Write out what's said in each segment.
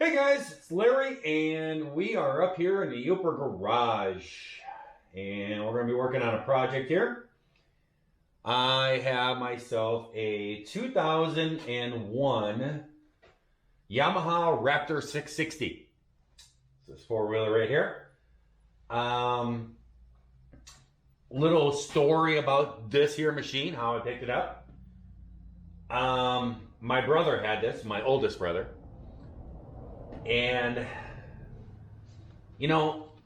Hey guys, it's Larry, and we are up here in the U.P garage, and we're going to be working on a project here. I have myself a 2001 Yamaha Raptor 660. This four-wheeler right here. Little story about this here machine, how I picked it up. My brother had this, my oldest brother. And,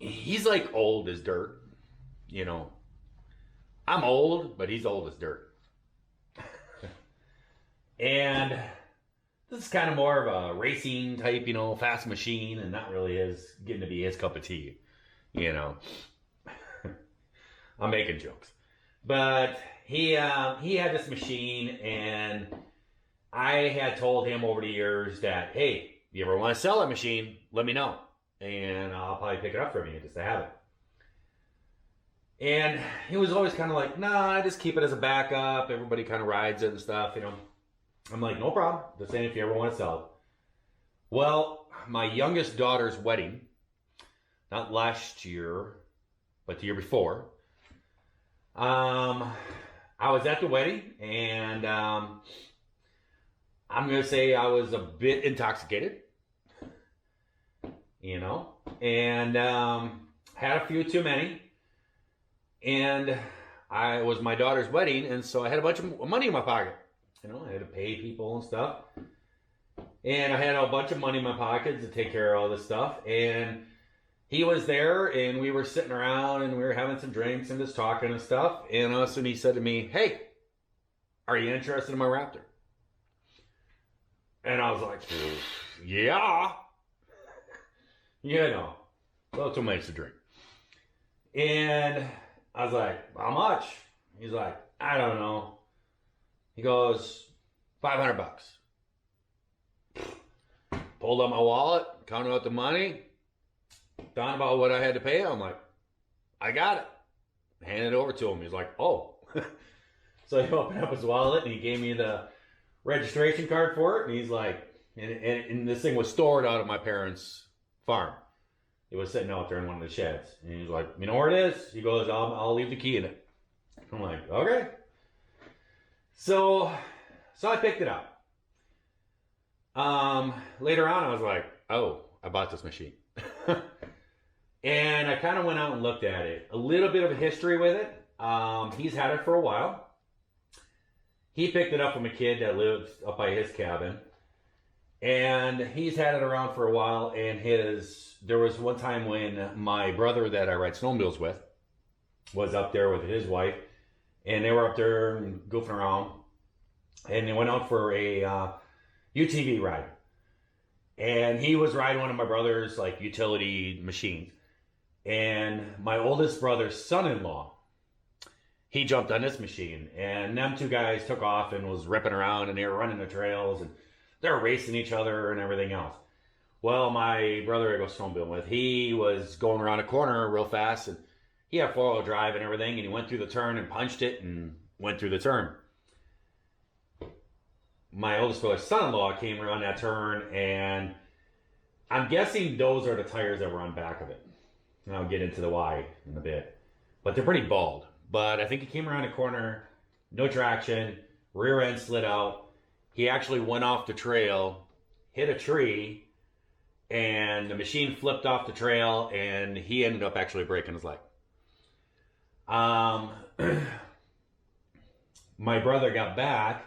he's like old as dirt. I'm old, but he's old as dirt. And this is kind of more of a racing type, fast machine, and not really getting to be his cup of tea. I'm making jokes. But he had this machine, and I had told him over the years that, hey, if you ever want to sell that machine, let me know. And I'll probably pick it up from you just to have it. And he was always kind of like, nah, I just keep it as a backup. Everybody kind of rides it and stuff, I'm like, no problem. Just saying if you ever want to sell it. Well, my youngest daughter's wedding, not last year, but the year before, I was at the wedding, and I'm going to say I was a bit intoxicated, and had a few too many. And it was my daughter's wedding, and so I had a bunch of money in my pocket. I had to pay people and stuff. And I had a bunch of money in my pocket to take care of all this stuff. And he was there, and we were sitting around, and we were having some drinks and just talking and stuff. And all of a sudden he said to me, hey, are you interested in my Raptor? And I was like, yeah. A little too much to drink. And I was like, how much? He's like, I don't know. He goes, $500. Pulled out my wallet, counted out the money, thought about what I had to pay. I'm like, I got it. Handed it over to him. He's like, oh. So he opened up his wallet and he gave me the registration card for it, and he's like, and this thing was stored out of my parents' farm. It was sitting out there in one of the sheds, and he's like, you know where it is? He goes, I'll leave the key in it. I'm like, okay. So I picked it up. Later on, I was like, oh, I bought this machine. And I kind of went out and looked at it. A little bit of a history with it. He's had it for a while. He picked it up from a kid that lives up by his cabin. And he's had it around for a while. And there was one time when my brother that I ride snowmobiles with was up there with his wife. And they were up there and goofing around. And they went out for a UTV ride. And he was riding one of my brother's like utility machines. And my oldest brother's son-in-law, he jumped on this machine, and them two guys took off and was ripping around, and they were running the trails, and they were racing each other and everything else. Well, my brother I go snowmobiling with, he was going around a corner real fast, and he had four-wheel drive and everything, and he went through the turn and punched it and went through the turn. My oldest brother's son-in-law came around that turn, and I'm guessing those are the tires that were on back of it. And I'll get into the why in a bit. But they're pretty bald. But I think he came around a corner, no traction, rear end slid out. He actually went off the trail, hit a tree, and the machine flipped off the trail, and he ended up actually breaking his leg. My brother got back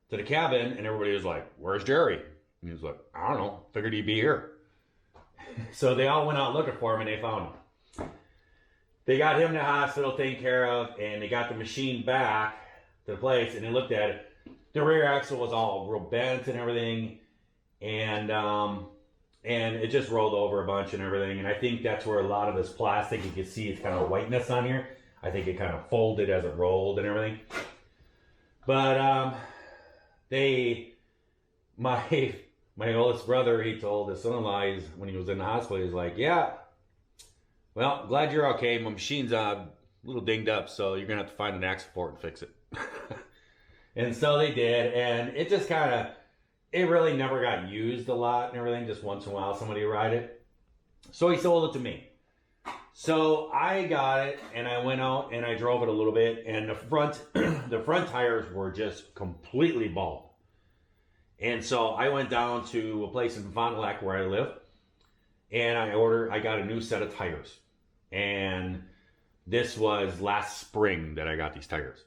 to the cabin, and everybody was like, where's Jerry? And he was like, I don't know, figured he'd be here. So they all went out looking for him, and they found him. They got him to the hospital taken care of, and they got the machine back to the place, and they looked at it. The rear axle was all real bent and everything, and it just rolled over a bunch and everything. And I think that's where a lot of this plastic, you can see it's kind of whiteness on here. I think it kind of folded as it rolled and everything. But my oldest brother, he told his son-in-law when he was in the hospital, he's like, yeah, well, glad you're okay. My machine's a little dinged up, so you're going to have to find an axle for it and fix it. And so they did, and it just kind of, it really never got used a lot and everything. Just once in a while somebody would ride it. So he sold it to me. So I got it and I went out and I drove it a little bit, and the front the front tires were just completely bald. And so I went down to a place in Fond du Lac where I live, and I got a new set of tires. And this was last spring that I got these tires.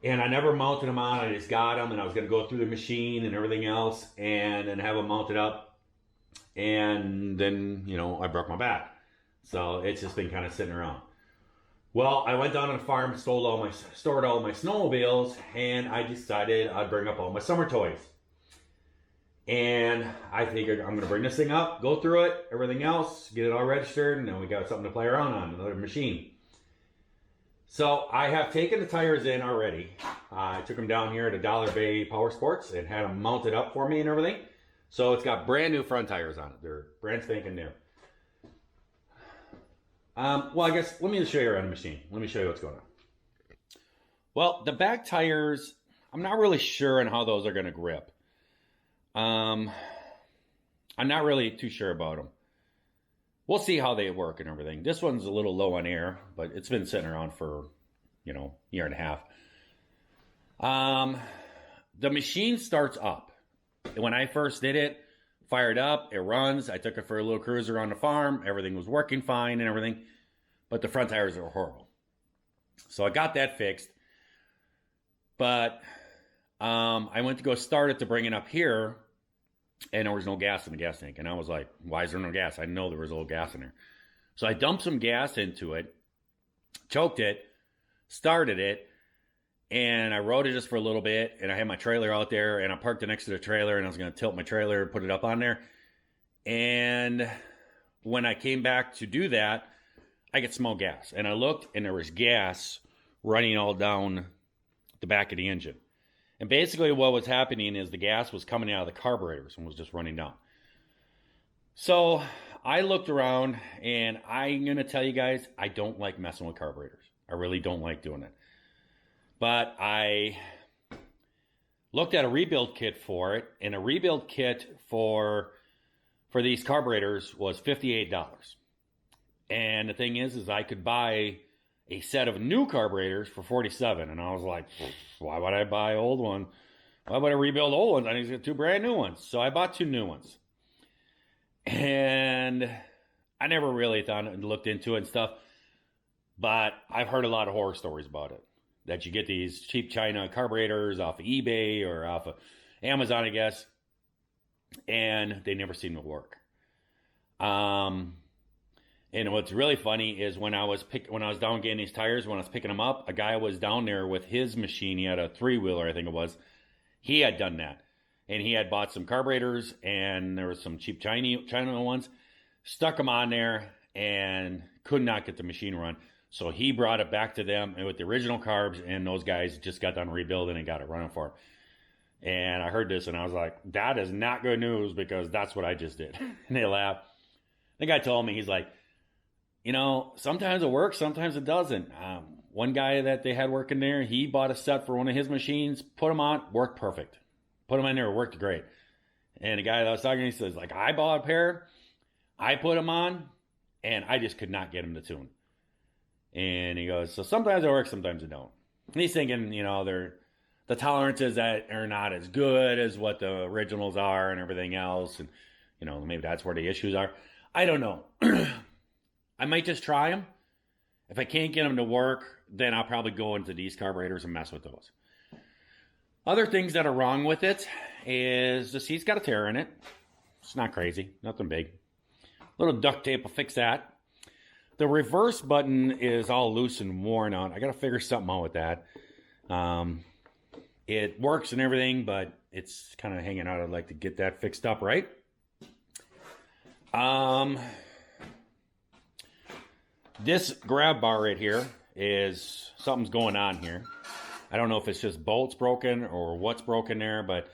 And I never mounted them on. I just got them, and I was going to go through the machine and everything else and then have them mounted up. And then, I broke my back. So it's just been kind of sitting around. Well, I went down to the farm, stored all my snowmobiles, and I decided I'd bring up all my summer toys. And I figured I'm going to bring this thing up, go through it, everything else, get it all registered, and then we got something to play around on, another machine. So I have taken the tires in already. I took them down here at Dollar Bay Power Sports and had them mounted up for me and everything. So it's got brand new front tires on it. They're brand spanking new. Well, I guess, let me just show you around the machine. Let me show you what's going on. Well, the back tires, I'm not really sure on how those are going to grip. I'm not really too sure about them. We'll see how they work and everything. This one's a little low on air, but it's been sitting around for, year and a half. The machine starts up. When I first did it, fired up, it runs. I took it for a little cruise around the farm. Everything was working fine and everything, but the front tires were horrible. So I got that fixed. But I went to go start it to bring it up here, and there was no gas in the gas tank. And I was like, why is there no gas? I know there was a little gas in there. So I dumped some gas into it, choked it, started it, and I rode it just for a little bit. And I had my trailer out there, and I parked it next to the trailer, and I was going to tilt my trailer, put it up on there. And when I came back to do that, I could smell gas. And I looked, and there was gas running all down the back of the engine. And basically what was happening is the gas was coming out of the carburetors and was just running down. So I looked around, and I'm going to tell you guys, I don't like messing with carburetors. I really don't like doing it. But I looked at a rebuild kit for it, and a rebuild kit for these carburetors was $58. And the thing is I could buy a set of new carburetors for $47, and I was like, why would I buy old one? Why would I rebuild old ones? I need to get 2 brand new ones. So I bought 2 new ones. And I never really thought and looked into it and stuff, but I've heard a lot of horror stories about it. That you get these cheap China carburetors off of eBay or off of Amazon, I guess, and they never seem to work. And what's really funny is when I was down getting these tires, when I was picking them up, a guy was down there with his machine. He had a 3-wheeler, I think it was. He had done that. And he had bought some carburetors, and there was some cheap China ones, stuck them on there, and could not get the machine run. So he brought it back to them with the original carbs, and those guys just got done rebuilding and got it running for him. And I heard this, and I was like, that is not good news, because that's what I just did. And they laughed. The guy told me, he's like, sometimes it works, sometimes it doesn't. One guy that they had working there, he bought a set for one of his machines, put them on, worked perfect. Put them in there, worked great. And the guy that I was talking to, he says, I bought a pair, I put them on, and I just could not get them to tune. And he goes, so sometimes it works, sometimes it don't. And he's thinking, the tolerances that are not as good as what the originals are and everything else. And, maybe that's where the issues are. I don't know. I might just try them. If I can't get them to work, then I'll probably go into these carburetors and mess with those. Other things that are wrong with it is the seat's got a tear in it. It's not crazy, nothing big. A little duct tape will fix that. The reverse button is all loose and worn out. I got to figure something out with that. It works and everything, but it's kind of hanging out. I'd like to get that fixed up right. This grab bar right here is something's going on here. I don't know if it's just bolts broken or what's broken there, but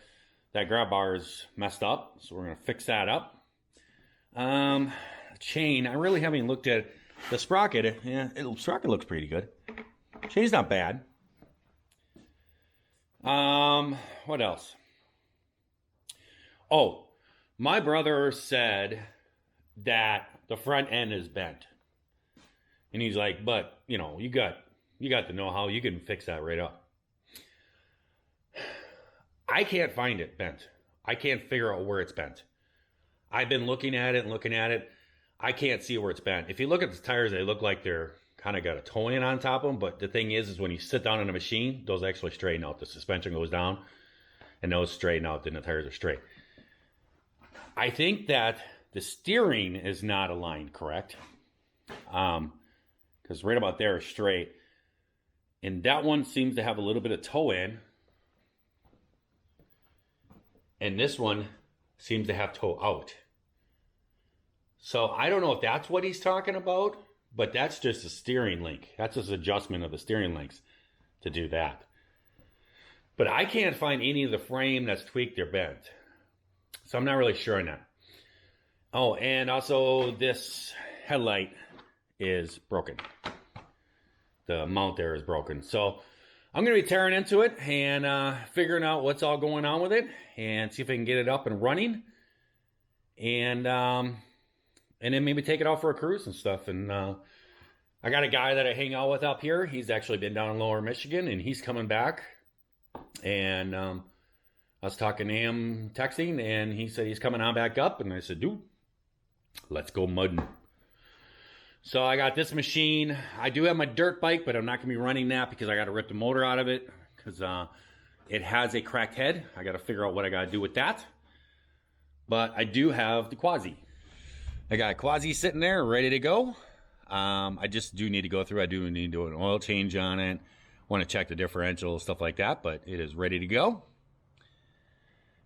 that grab bar is messed up, so we're going to fix that up. Chain, I really haven't looked at the sprocket. Yeah, the sprocket looks pretty good. Chain's not bad. What else? Oh, my brother said that the front end is bent. And he's like, but, you know, you got the know-how. You can fix that right up. I can't find it bent. I can't figure out where it's bent. I've been looking at it and looking at it. I can't see where it's bent. If you look at the tires, they look like they're kind of got a toe in on top of them. But the thing is when you sit down in a machine, those actually straighten out. The suspension goes down and those straighten out. Then the tires are straight. I think that the steering is not aligned correct. Because right about there is straight. And that one seems to have a little bit of toe in. And this one seems to have toe out. So I don't know if that's what he's talking about, but that's just a steering link. That's just adjustment of the steering links to do that. But I can't find any of the frame that's tweaked or bent. So I'm not really sure on that. Oh, and also this headlight is broken. The mount there is broken. So I'm going to be tearing into it and figuring out what's all going on with it and see if I can get it up and running. And then maybe take it out for a cruise and stuff. And I got a guy that I hang out with up here. He's actually been down in Lower Michigan and he's coming back. And I was talking to him, texting, and he said he's coming on back up. And I said, dude, let's go mudding. So I got this machine. I do have my dirt bike, but I'm not going to be running that because I got to rip the motor out of it because it has a cracked head. I got to figure out what I got to do with that. But I do have the Quasi. I got Quasi sitting there ready to go. I just do need to go through. I do need to do an oil change on it. Want to check the differential, stuff like that, but it is ready to go.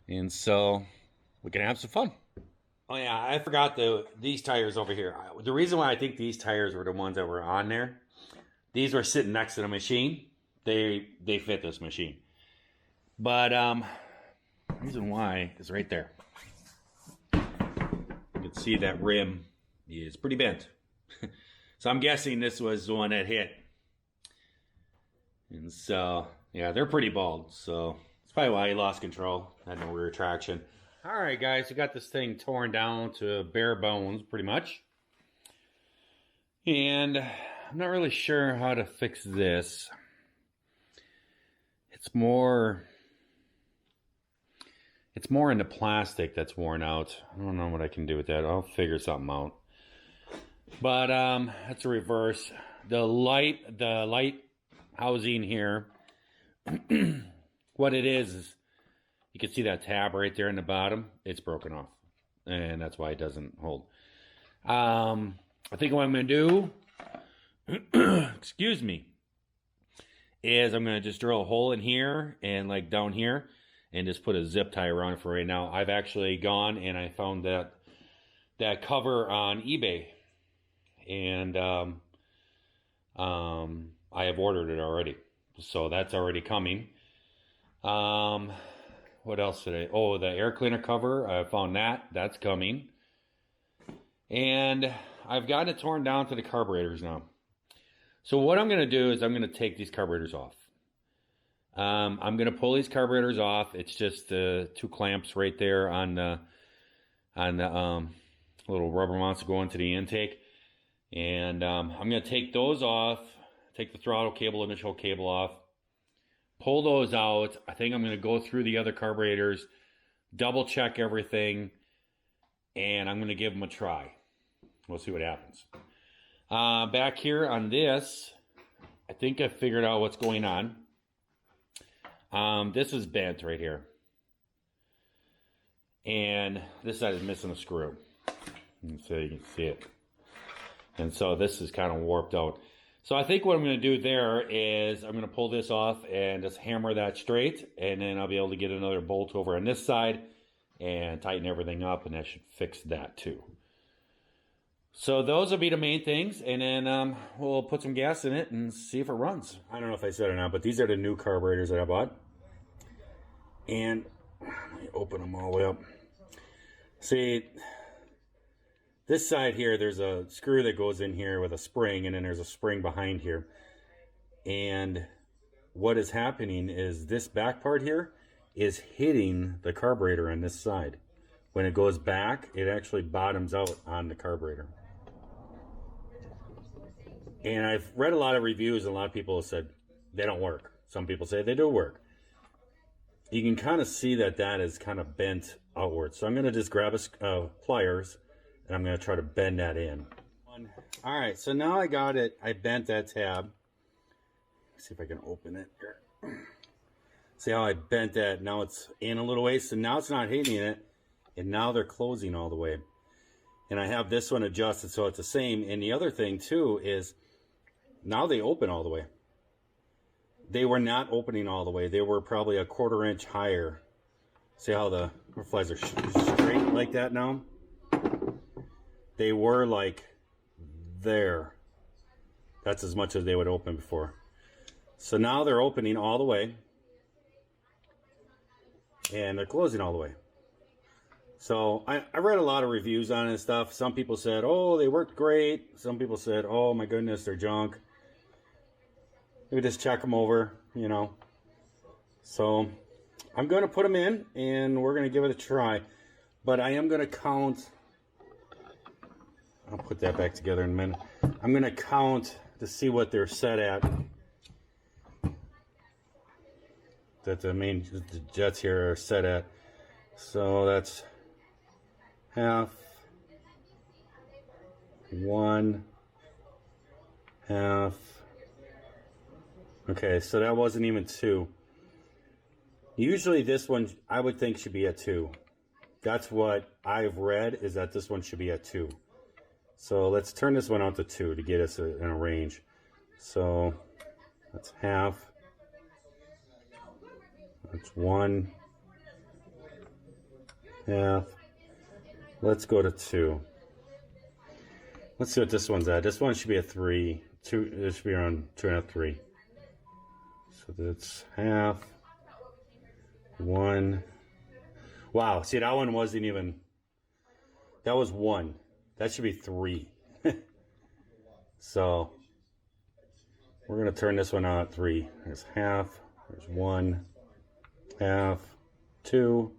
And so we can have some fun. Oh yeah, I forgot these tires over here. The reason why I think these tires were the ones that were on there, these were sitting next to the machine. They fit this machine. But the reason why is right there. You can see that rim is pretty bent. So I'm guessing this was the one that hit. And so, yeah, they're pretty bald. So that's probably why he lost control. Had no rear traction. All right, guys, we got this thing torn down to bare bones, pretty much. And I'm not really sure how to fix this. It's more in the plastic that's worn out. I don't know what I can do with that. I'll figure something out. But that's a reverse. The light housing here. What it is you can see that tab right there in the bottom. It's broken off. And that's why it doesn't hold. I think what I'm going to do, excuse me, is I'm going to just drill a hole in here and like down here and just put a zip tie around it for right now. I've actually gone and I found that cover on eBay. And I have ordered it already. So that's already coming. What else today? Oh, the air cleaner cover. I found that. That's coming. And I've gotten it torn down to the carburetors now. So what I'm going to do is I'm going to take these carburetors off. I'm going to pull these carburetors off. It's just the two clamps right there on the little rubber mounts that go into the intake. And I'm going to take those off. Take the throttle cable, initial cable off. Pull those out. I think I'm going to go through the other carburetors, double check everything, and I'm going to give them a try. We'll see what happens. Back here on this, I think I figured out what's going on. This is bent right here. And this side is missing a screw. So you can see it. And so this is kind of warped out. So I think what I'm going to do there is I'm going to pull this off and just hammer that straight. And then I'll be able to get another bolt over on this side and tighten everything up. And that should fix that too. So those will be the main things. And then we'll put some gas in it and see if it runs. I don't know if I said it or not, but these are the new carburetors that I bought. And let me open them all the way up. See, this side here, there's a screw that goes in here with a spring, and then there's a spring behind here. And what is happening is this back part here is hitting the carburetor on this side. when it goes back, it actually bottoms out on the carburetor. And I've read a lot of reviews, and a lot of people have said they don't work. Some people say they do work. You can kind of see that that is kind of bent outwards. So I'm going to just grab a pliers, and I'm going to try to bend that in. All right, so now I got it. I bent that tab. Let's see if I can open it here. See how I bent that? Now it's in a little way, so now it's not hitting it, and now they're closing all the way. And I have this one adjusted so it's the same. And the other thing too is now they open all the way. They were not opening all the way. They were probably a 1/4 inch higher. See how the flies are straight like that now? They were like there. That's as much as they would open before. So now they're opening all the way. And they're closing all the way. So I read a lot of reviews on this stuff. Some people said, oh, they worked great. Some people said, oh my goodness, they're junk. We just check them over, you know. So I'm going to put them in, and we're going to give it a try. But I am going to count. I'll put that back together in a minute. I'm going to count to see what they're set at. That the jets here are set at. So that's half, 1, half. Okay, so that wasn't even 2. Usually this one I would think should be at 2. That's what I've read, is that this one should be at 2. So let's turn this one out to 2 to get us in a range. So that's half. That's 1, half. Let's go to 2. Let's see what this one's at. This one should be a 3. 2. This should be around 2.5, 3. So that's half. 1. Wow. See, that one wasn't even. That was 1. That should be 3. So we're gonna turn this one out at 3. There's half. There's 1. Half, 2,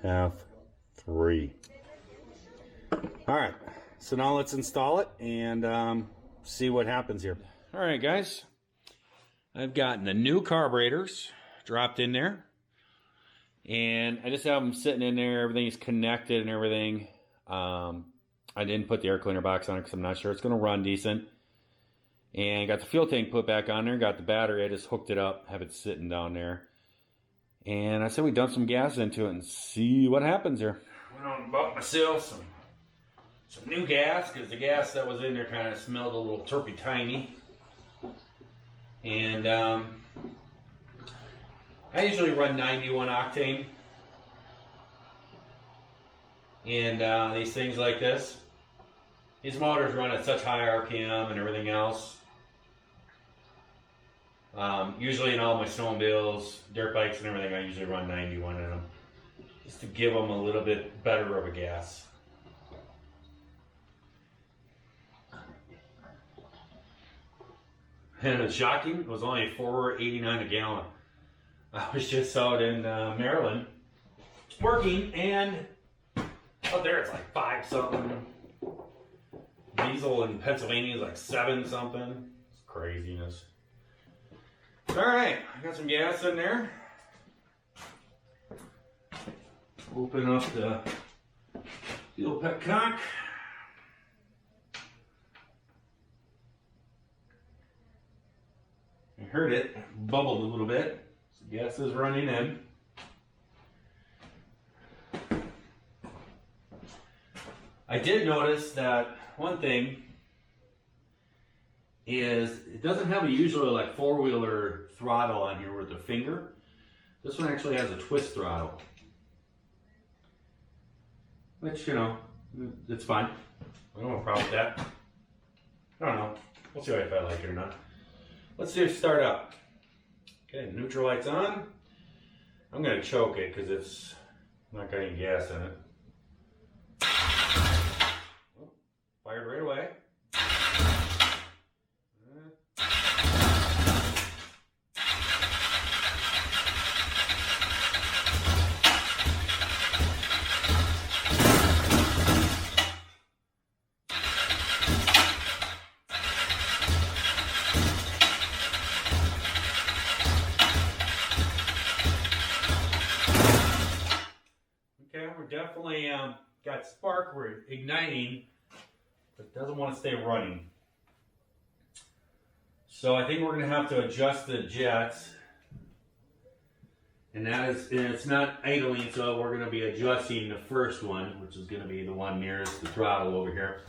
half, 3. All right, so now let's install it and see what happens here. All right, guys, I've gotten the new carburetors dropped in there, and I just have them sitting in there. Everything's connected and everything. I didn't put the air cleaner box on it because I'm not sure it's going to run decent. And got the fuel tank put back on there. Got the battery. I just hooked it up, have it sitting down there. And I said we dump some gas into it and see what happens here. Went out and bought myself some new gas, because the gas that was in there kind of smelled a little turpy-tiny. And I usually run 91 octane. And these things like this, these motors run at such high RPM and everything else. Usually in all my snowmobiles, dirt bikes and everything, I usually run 91 in them, just to give them a little bit better of a gas. And it's shocking, it was only $4.89 a gallon. I was just out in Maryland working, and out there it's like 5 something. Diesel in Pennsylvania is like 7 something. It's craziness. Alright, I got some gas in there. Open up the fuel petcock. I heard it bubbled a little bit. So gas is running in. I did notice that one thing is it doesn't have a usual like 4-wheeler throttle on here with the finger. This one actually has a twist throttle, which, you know, it's fine. I don't have a problem with that. I don't know. We'll see if I like it or not. Let's see if start up. Okay, neutral light's on. I'm going to choke it because it's not got any gas in it. Oh, fired right away. definitely got spark. We're igniting, but doesn't want to stay running. So I think we're going to have to adjust the jets. And it's not idling, so we're going to be adjusting the first one, which is going to be the one nearest the throttle over here.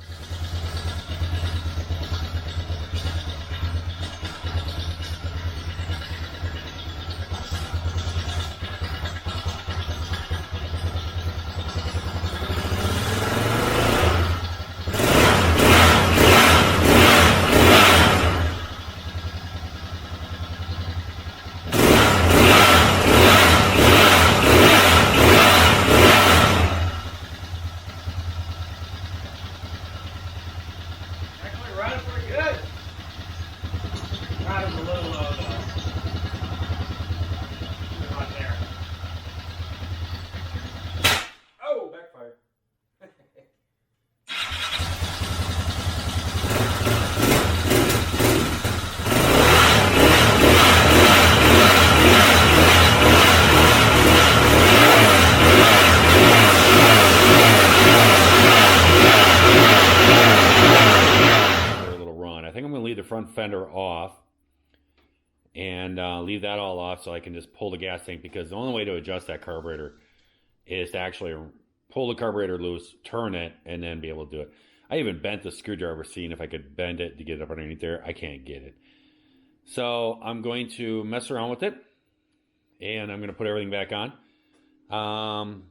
Front fender off and leave that all off so I can just pull the gas tank, because the only way to adjust that carburetor is to actually pull the carburetor loose, turn it, and then be able to do it. I even bent the screwdriver, seeing if I could bend it to get it up underneath there. I can't get it. So I'm going to mess around with it, and I'm going to put everything back on.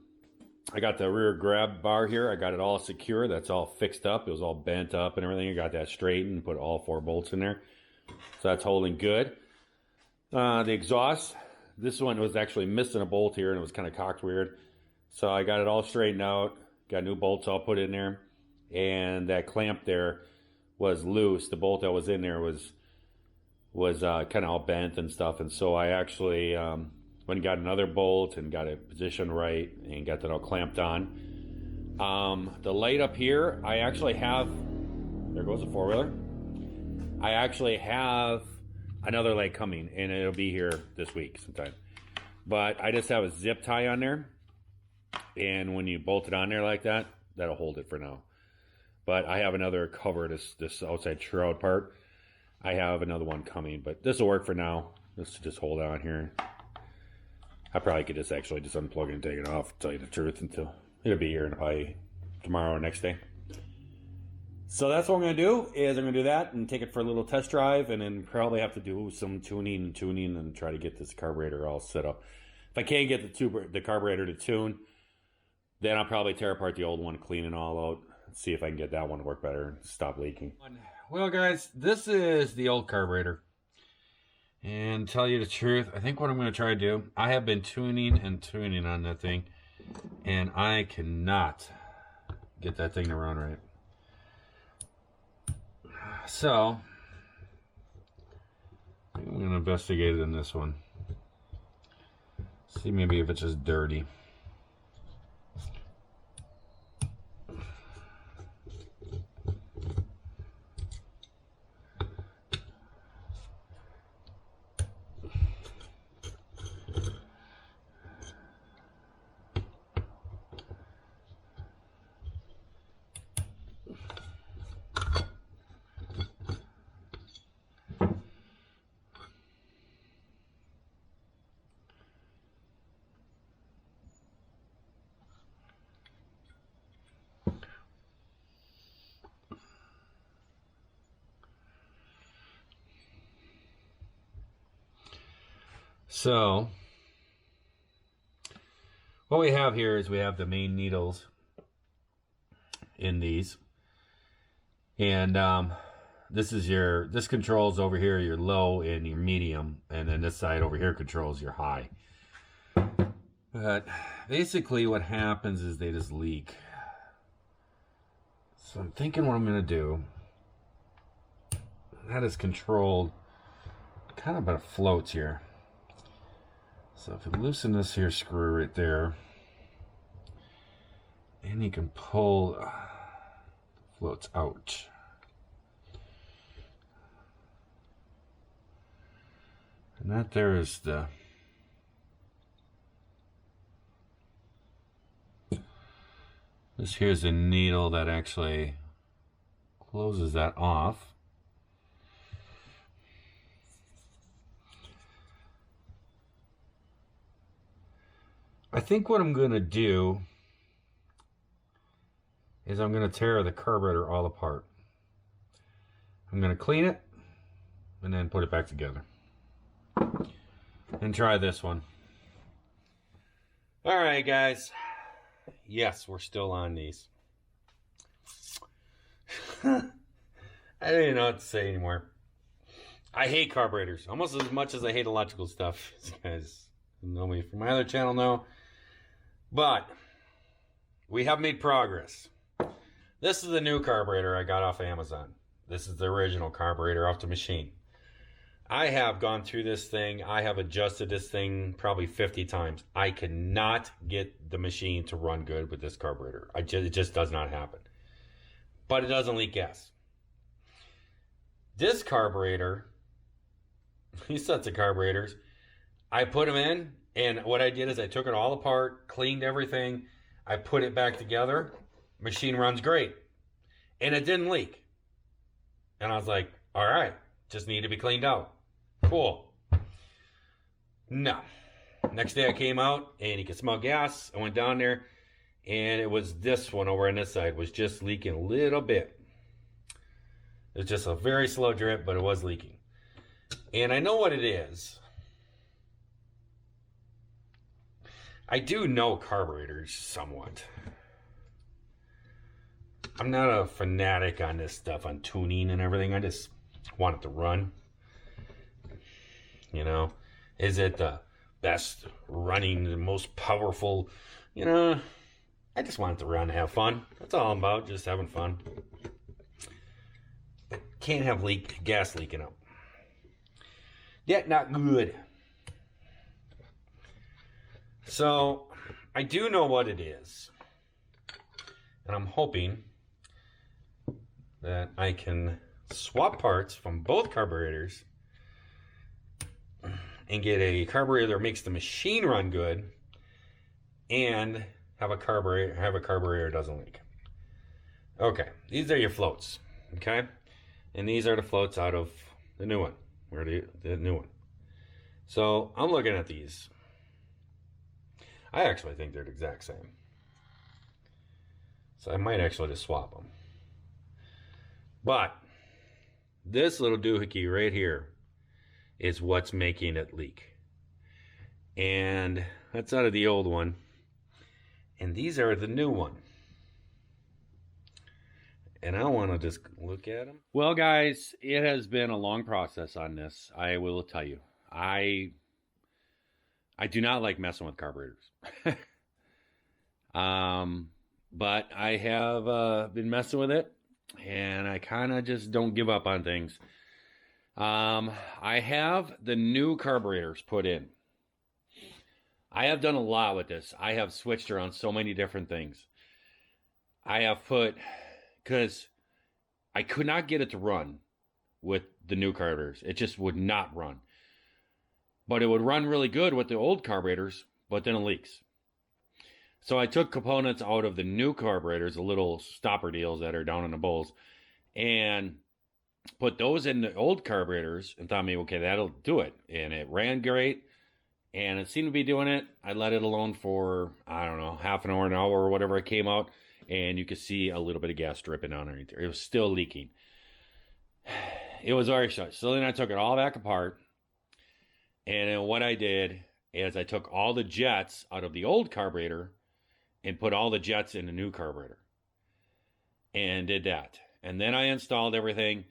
I got the rear grab bar here. I got it all secure. That's all fixed up. It was all bent up and everything. I got that straightened, put all 4 bolts in there. So that's holding good. The exhaust, this one was actually missing a bolt here and it was kind of cocked weird. So I got it all straightened out. Got new bolts all put in there. And that clamp there was loose. The bolt that was in there was kind of all bent and stuff. And so I actually went and got another bolt and got it positioned right and got that all clamped on. The light up here, I actually have, there goes the 4-wheeler. I actually have another light coming, and it'll be here this week sometime. But I just have a zip tie on there, and when you bolt it on there like that, that'll hold it for now. But I have another cover, this outside shroud part. I have another one coming, but this will work for now. Let's just hold on here. I probably could just actually just unplug it and take it off, to tell you the truth, until it'll be here probably tomorrow or next day. So that's what I'm going to do, is I'm going to do that and take it for a little test drive, and then probably have to do some tuning and try to get this carburetor all set up. If I can't get the carburetor to tune, then I'll probably tear apart the old one, clean it all out, see if I can get that one to work better and stop leaking. Well guys, this is the old carburetor. And tell you the truth, I think what I'm going to try to do, I have been tuning on that thing, and I cannot get that thing to run right. So, I'm going to investigate it in this one. See maybe if it's just dirty. So, what we have here is we have the main needles in these. And this controls over here your low and your medium. And then this side over here controls your high. But basically what happens is they just leak. So I'm thinking what I'm going to do. That is controlled kind of by floats here. So if you loosen this here screw right there, and you can pull the floats out. And that there is the This here's the needle that actually closes that off. I think what I'm going to do is I'm going to tear the carburetor all apart. I'm going to clean it and then put it back together. And try this one. All right, guys. Yes, we're still on these. I don't even know what to say anymore. I hate carburetors almost as much as I hate electrical stuff. You guys know me from my other channel know. But we have made progress. This is the new carburetor I got off of Amazon. This is the original carburetor off the machine. I have gone through this thing. I have adjusted this thing probably 50 times. I cannot get the machine to run good with this carburetor. It just does not happen. But it doesn't leak gas. This carburetor, these sets of carburetors, I put them in, and what I did is I took it all apart, cleaned everything, I put it back together. Machine runs great. And it didn't leak. And I was like, all right, just need to be cleaned out. Cool. No. Next day I came out and you could smell gas. I went down there and it was this one over on this side was just leaking a little bit. It's just a very slow drip, but it was leaking. And I know what it is. I do know carburetors somewhat. I'm not a fanatic on this stuff, on tuning and everything. I just want it to run. You know, is it the best running, the most powerful? You know, I just want it to run and have fun. That's all I'm about, just having fun. But can't have gas leaking out. That's not good. So, I do know what it is. And I'm hoping that I can swap parts from both carburetors and get a carburetor that makes the machine run good and have a carburetor that doesn't leak. Okay, these are your floats, okay? And these are the floats out of the new one, or the new one. So I'm looking at these. I actually think they're the exact same. So I might actually just swap them. But this little doohickey right here is what's making it leak. And that's out of the old one. And these are the new one. And I want to just look at them. Well, guys, it has been a long process on this. I will tell you. I do not like messing with carburetors. But I have been messing with it. And I kind of just don't give up on things. I have the new carburetors put in. I have done a lot with this. I have switched around so many different things. I have put, because I could not get it to run with the new carburetors. It just would not run. But it would run really good with the old carburetors, but then it leaks. So I took components out of the new carburetors, the little stopper deals that are down in the bowls, and put those in the old carburetors and thought, maybe, okay, that'll do it. And it ran great, and it seemed to be doing it. I let it alone for, I don't know, half an hour, or whatever. It came out, and you could see a little bit of gas dripping underneath there. It was still leaking. It was very short. So then I took it all back apart, and then what I did is I took all the jets out of the old carburetor and put all the jets in the new carburetor. And did that. And then I installed everything.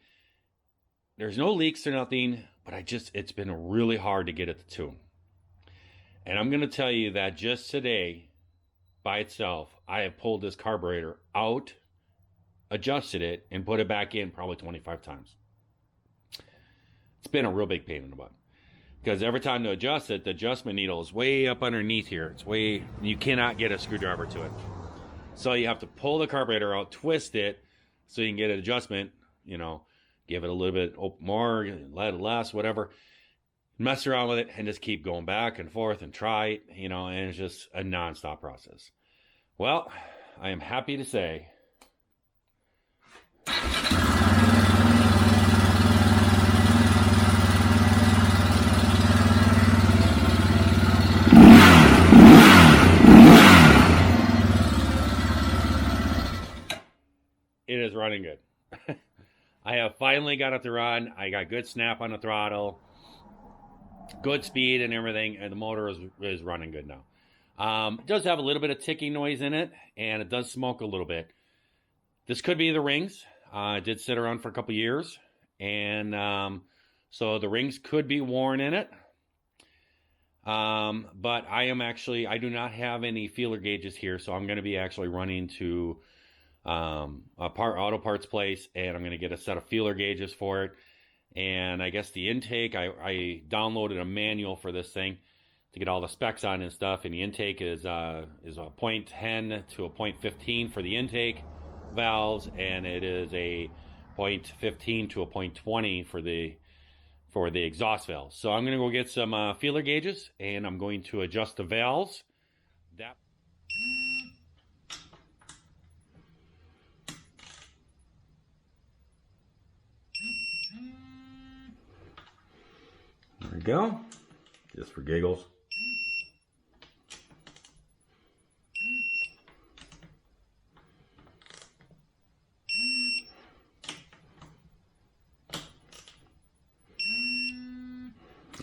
There's no leaks or nothing, but it's been really hard to get it to tune. And I'm going to tell you that just today, by itself, I have pulled this carburetor out, adjusted it, and put it back in probably 25 times. It's been a real big pain in the butt. Because every time to adjust it, the adjustment needle is way up underneath here. You cannot get a screwdriver to it. So you have to pull the carburetor out, twist it, so you can get an adjustment, give it a little bit more, let it less, whatever. Mess around with it and just keep going back and forth and try it, and it's just a non-stop process. Well, I am happy to say it is running good. I have finally got it to run. I got good snap on the throttle, good speed and everything, and the motor is running good now. It does have a little bit of ticking noise in it, and it does smoke a little bit. This could be the rings. It did sit around for a couple years, and so the rings could be worn in it. But I do not have any feeler gauges here, so I'm going to be actually running to a auto parts place, and I'm going to get a set of feeler gauges for it. And I guess the intake, I downloaded a manual for this thing to get all the specs on and stuff, and the intake is a 0.10 to a 0.15 for the intake valves, and it is a 0.15 to a 0.20 for the exhaust valves. So I'm going to go get some feeler gauges, and I'm going to adjust the valves. There we go, just for giggles.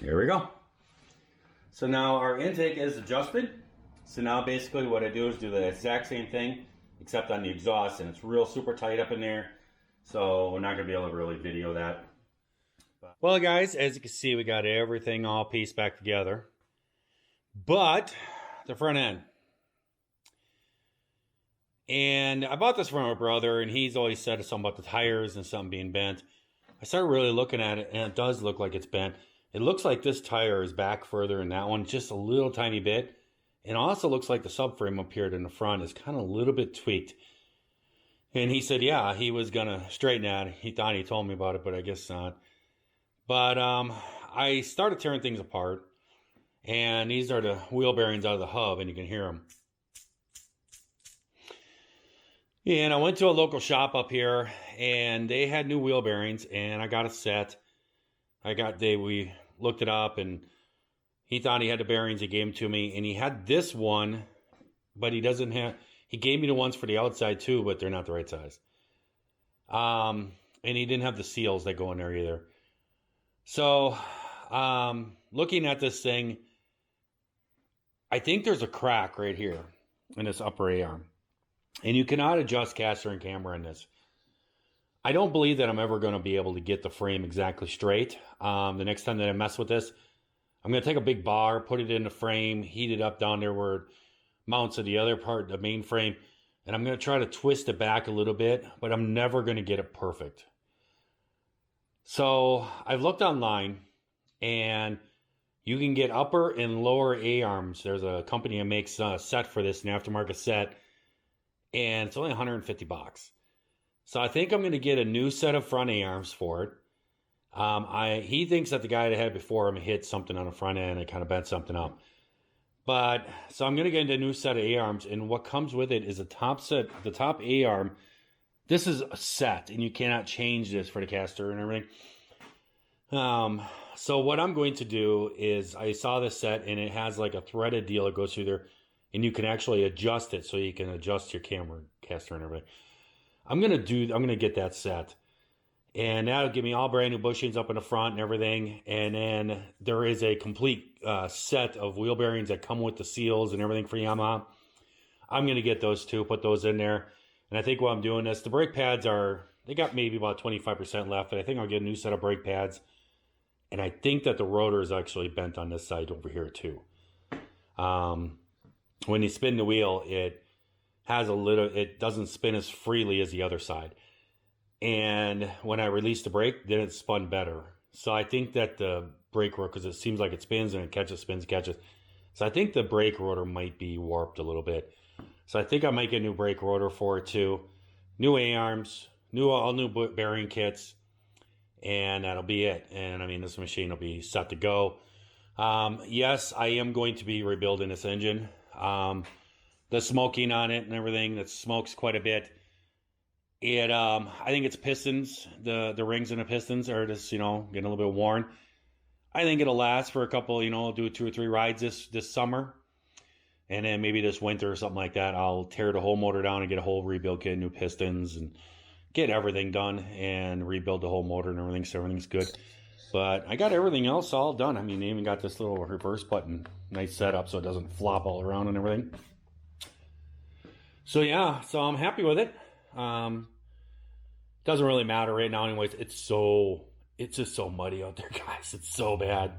Here we go. So now our intake is adjusted. So now basically what I do is do the exact same thing, except on the exhaust, and it's real super tight up in there. So we're not gonna be able to really video that. Well guys, as you can see, we got everything all pieced back together. But the front end. And I bought this from my brother, and he's always said something about the tires and something being bent. I started really looking at it, and it does look like it's bent. It looks like this tire is back further than that one, just a little tiny bit. And it also looks like the subframe up here in the front is kind of a little bit tweaked. And he said, yeah, he was going to straighten that. He thought he told me about it, but I guess not. But I started tearing things apart. And these are the wheel bearings out of the hub, and you can hear them. And I went to a local shop up here, and they had new wheel bearings, and I got a set. We looked it up, and he thought he had the bearings. He gave them to me, and he had this one, but he gave me the ones for the outside too, but they're not the right size. And he didn't have the seals that go in there either. So, looking at this thing, I think there's a crack right here in this upper A-arm, and you cannot adjust caster and camber in this. I don't believe that I'm ever going to be able to get the frame exactly straight. The next time that I mess with this, I'm going to take a big bar, put it in the frame, heat it up down there where it mounts to the other part, the main frame, and I'm going to try to twist it back a little bit, but I'm never going to get it perfect. So I've looked online, and you can get upper and lower A-arms. There's a company that makes a set for this, an aftermarket set, and it's only $150. So I think I'm going to get a new set of front A-arms for it. He thinks that the guy that had before him hit something on the front end and kind of bent something up. So I'm going to get a new set of A-arms, and what comes with it is the top A-arm. This is a set, and you cannot change this for the caster and everything. So what I'm going to do is, I saw this set, and it has like a threaded deal that goes through there, and you can actually adjust it so you can adjust your camera, caster, and everything. I'm going to get that set, and that'll give me all brand new bushings up in the front and everything. And then there is a complete set of wheel bearings that come with the seals and everything for Yamaha. I'm going to get those too, put those in there. And I think while I'm doing this, the brake pads they got maybe about 25% left, but I think I'll get a new set of brake pads. And I think that the rotor is actually bent on this side over here too. When you spin the wheel, it doesn't spin as freely as the other side. And when I release the brake, then it spun better. So I think that the brake rotor, because it seems like it spins and it catches, spins, catches. So I think the brake rotor might be warped a little bit. So I think I might get a new brake rotor for it too. New A-arms, all new bearing kits, and that'll be it. And I mean, this machine will be set to go. Yes, I am going to be rebuilding this engine. the smoking on it and everything. That smokes quite a bit. I think it's pistons. The rings and the pistons are just, getting a little bit worn. I think it'll last for a couple, do 2 or 3 rides this summer. And then maybe this winter or something like that, I'll tear the whole motor down and get a whole rebuild kit, new pistons, and get everything done and rebuild the whole motor and everything, so everything's good. But I got everything else all done. I mean, they even got this little reverse button, nice setup so it doesn't flop all around and everything. So yeah, so I'm happy with it. Doesn't really matter right now anyways. It's just so muddy out there, guys. It's so bad.